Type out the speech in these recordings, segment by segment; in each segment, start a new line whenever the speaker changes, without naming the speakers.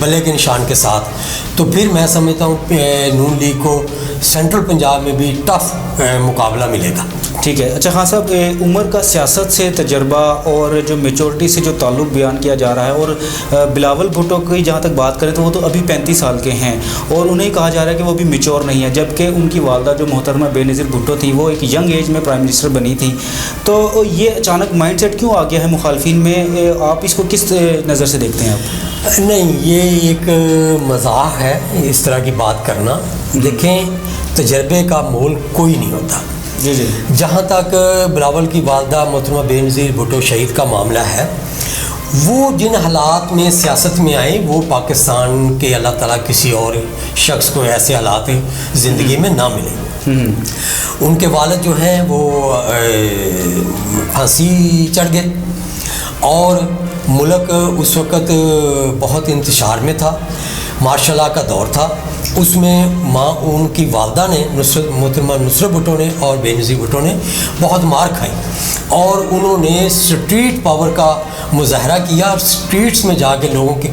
بلے کے نشان کے ساتھ، تو پھر میں سمجھتا ہوں نون لیگ کو سینٹرل پنجاب میں بھی ٹف مقابلہ ملے گا.
ٹھیک ہے. اچھا خان صاحب، عمر کا سیاست سے تجربہ اور جو میچورٹی سے جو تعلق بیان کیا جا رہا ہے، اور بلاول بھٹو کی جہاں تک بات کریں تو وہ تو ابھی 35 سال کے ہیں اور انہیں کہا جا رہا ہے کہ وہ بھی میچور نہیں ہے، جبکہ ان کی والدہ جو محترمہ بے نظیر بھٹو تھی وہ ایک ینگ ایج میں پرائم منسٹر بنی تھی. تو یہ اچانک مائنڈ سیٹ کیوں آ گیا ہے مخالفین میں؟ آپ اس کو کس نظر سے دیکھتے ہیں آپ؟
نہیں، یہ ایک مزاح ہے اس طرح کی بات کرنا. دیکھیں، تجربے کا مول کوئی نہیں ہوتا.
جی جی.
جہاں تک بلاول کی والدہ محترمہ بے نظیر بھٹو شہید کا معاملہ ہے، وہ جن حالات میں سیاست میں آئے وہ پاکستان کے اللہ تعالیٰ کسی اور شخص کو ایسے حالات زندگی میں نہ ملے. ان کے والد جو ہیں وہ پھانسی چڑھ گئے اور ملک اس وقت بہت انتشار میں تھا، مارشل لا کا دور تھا. اس میں ان کی والدہ نے محترمہ نصرت بھٹو نے اور بے نظیر بھٹو نے بہت مار کھائی اور انہوں نے اسٹریٹ پاور کا مظاہرہ کیا اور اسٹریٹس میں جا کے لوگوں کے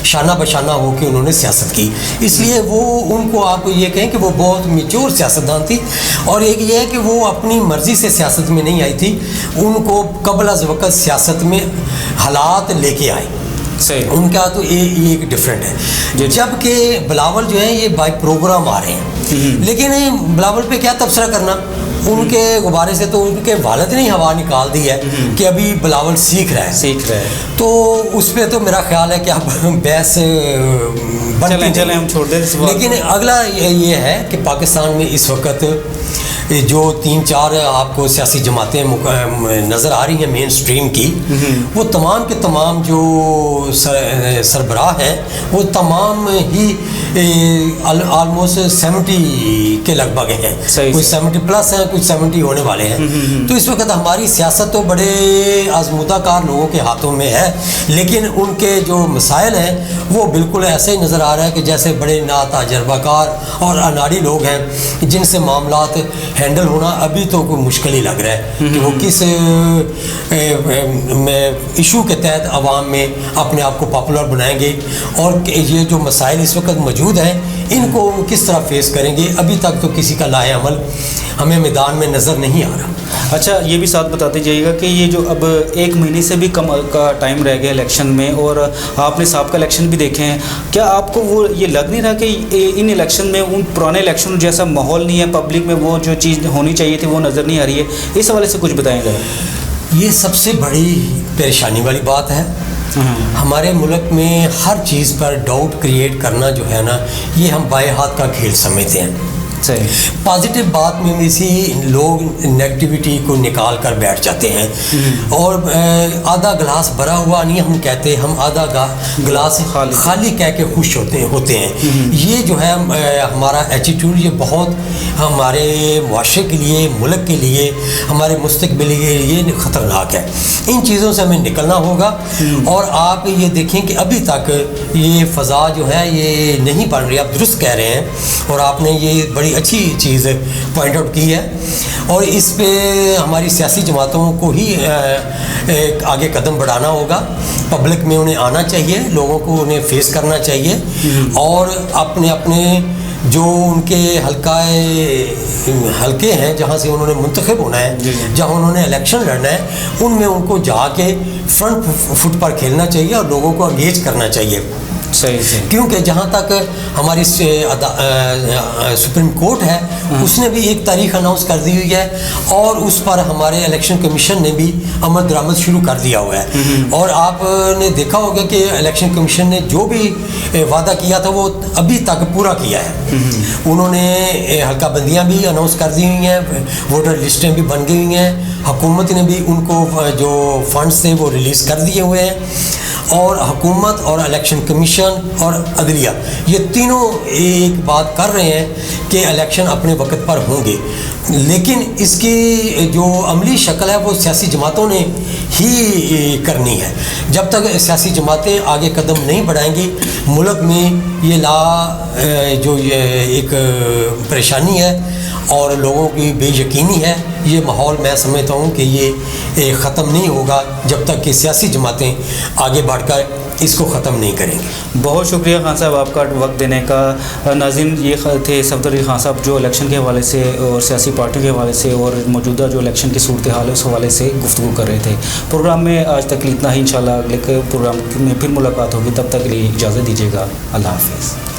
شانہ بشانہ ہو کے انہوں نے سیاست کی. اس لیے وہ ان کو آپ یہ کہیں کہ وہ بہت میچور سیاستدان تھی. اور ایک یہ ہے کہ وہ اپنی مرضی سے سیاست میں نہیں آئی تھی، ان کو قبل از وقت سیاست میں حالات لے کے آئے.
صحیح.
ان کا تو یہ ایک ڈفرینٹ ہے. جبکہ بلاول جو ہے یہ بائی پروگرام آ رہے ہیں، لیکن بلاول پہ کیا تبصرہ کرنا، ان کے غبارے سے تو ان کے والد نے ہوا نکال دی ہے کہ ابھی بلاول سیکھ رہا ہے. تو اس پہ تو میرا خیال ہے کہ اب بحث
چلیں ہم چھوڑ دیں.
لیکن اگلا یہ ہے کہ پاکستان میں اس وقت جو 3-4 آپ کو سیاسی جماعتیں نظر آ رہی ہیں مین سٹریم کی، وہ تمام کے تمام جو سربراہ ہیں وہ تمام ہی آلموسٹ 70 کے لگ بھگ ہیں. کوئی 70 پلس ہیں، کچھ 70 ہونے والے ہیں. تو اس وقت ہماری سیاست تو بڑے آزمودہ کار لوگوں کے ہاتھوں میں ہے، لیکن ان کے جو مسائل ہیں وہ بالکل ایسے ہی نظر آ رہا ہے کہ جیسے بڑے تجربہ کار اور اناڑی لوگ ہیں جن سے معاملات ہینڈل ہونا ابھی تو کوئی مشکل ہی لگ رہا ہے کہ وہ کس ایشو کے تحت عوام میں اپنے آپ کو پاپولر بنائیں گے اور یہ جو مسائل اس وقت موجود ہیں ان کو کس طرح فیس کریں گے. ابھی تک تو کسی کا لاہ عمل ہمیں میدان میں نظر نہیں آ رہا.
اچھا، یہ بھی ساتھ بتاتے جائیے گا کہ یہ جو اب 1 مہینے سے بھی کم کا ٹائم رہ گیا الیکشن میں، اور آپ نے سابقہ الیکشن بھی دیکھے ہیں، کیا آپ کو وہ یہ لگ نہیں رہا کہ ان الیکشن میں ان پرانے الیکشن جیسا ماحول نہیں ہے، پبلک میں وہ جو چیز ہونی چاہیے تھی وہ نظر نہیں آ رہی ہے؟ اس حوالے سے کچھ بتائیں گا.
یہ سب سے بڑی پریشانی والی بات ہے. ہمارے ملک میں ہر چیز پر ڈاؤٹ کریٹ کرنا جو ہے نا، یہ ہم بائیں ہاتھ کا کھیل سمجھتے ہیں. پازیٹیو بات میں اسی لوگ نگیٹیوٹی کو نکال کر بیٹھ جاتے ہیں اور آدھا گلاس بھرا ہوا نہیں ہم کہتے، ہم آدھا گلاس خالی کہہ کے خوش ہوتے ہیں. یہ جو ہے ہمارا ایٹیٹیوڈ، یہ بہت ہمارے معاشرے کے لیے، ملک کے لیے، ہمارے مستقبل کے لیے یہ خطرناک ہے. ان چیزوں سے ہمیں نکلنا ہوگا. اور آپ یہ دیکھیں کہ ابھی تک یہ فضا جو ہے یہ نہیں بن رہی. آپ درست کہہ رہے ہیں اور آپ نے یہ بڑی اچھی چیز پوائنٹ آؤٹ کی ہے، اور اس پہ ہماری سیاسی جماعتوں کو ہی آگے قدم بڑھانا ہوگا. پبلک میں انہیں آنا چاہیے، لوگوں کو انہیں فیس کرنا چاہیے اور اپنے جو ان کے حلقے ہیں جہاں سے انہوں نے منتخب ہونا ہے، جہاں انہوں نے الیکشن لڑنا ہے، ان میں ان کو جا کے فرنٹ فٹ پر کھیلنا چاہیے اور لوگوں کو انگیج کرنا چاہیے. کیونکہ جہاں تک ہماری سپریم کورٹ ہے اس نے بھی ایک تاریخ اناؤنس کر دی ہوئی ہے اور اس پر ہمارے الیکشن کمیشن نے بھی عمل درآمد شروع کر دیا ہوا ہے. اور آپ نے دیکھا ہوگا کہ الیکشن کمیشن نے جو بھی وعدہ کیا تھا وہ ابھی تک پورا کیا ہے. انہوں نے حلقہ بندیاں بھی اناؤنس کر دی ہوئی ہیں، ووٹر لسٹیں بھی بن گئی ہوئی ہیں، حکومت نے بھی ان کو جو فنڈز تھے وہ ریلیز کر دیے ہوئے ہیں. اور حکومت اور الیکشن کمیشن اور عدلیہ یہ تینوں ایک بات کر رہے ہیں کہ الیکشن اپنے وقت پر ہوں گے، لیکن اس کی جو عملی شکل ہے وہ سیاسی جماعتوں نے ہی کرنی ہے. جب تک سیاسی جماعتیں آگے قدم نہیں بڑھائیں گی، ملک میں یہ جو ایک پریشانی ہے اور لوگوں کی بے یقینی ہے، یہ ماحول میں سمجھتا ہوں کہ یہ ختم نہیں ہوگا جب تک کہ سیاسی جماعتیں آگے بڑھ کر اس کو ختم نہیں کریں گے۔
بہت شکریہ خان صاحب آپ کا وقت دینے کا۔ ناظرین یہ تھے صفدر علی خان صاحب جو الیکشن کے حوالے سے اور سیاسی پارٹیوں کے حوالے سے اور موجودہ جو الیکشن کی صورتحال ہے اس حوالے سے گفتگو کر رہے تھے۔ پروگرام میں آج تک اتنا ہی، انشاءاللہ اگلے پروگرام میں پھر ملاقات ہوگی، تب تک کے لیے اجازت دیجیے گا۔ اللہ حافظ۔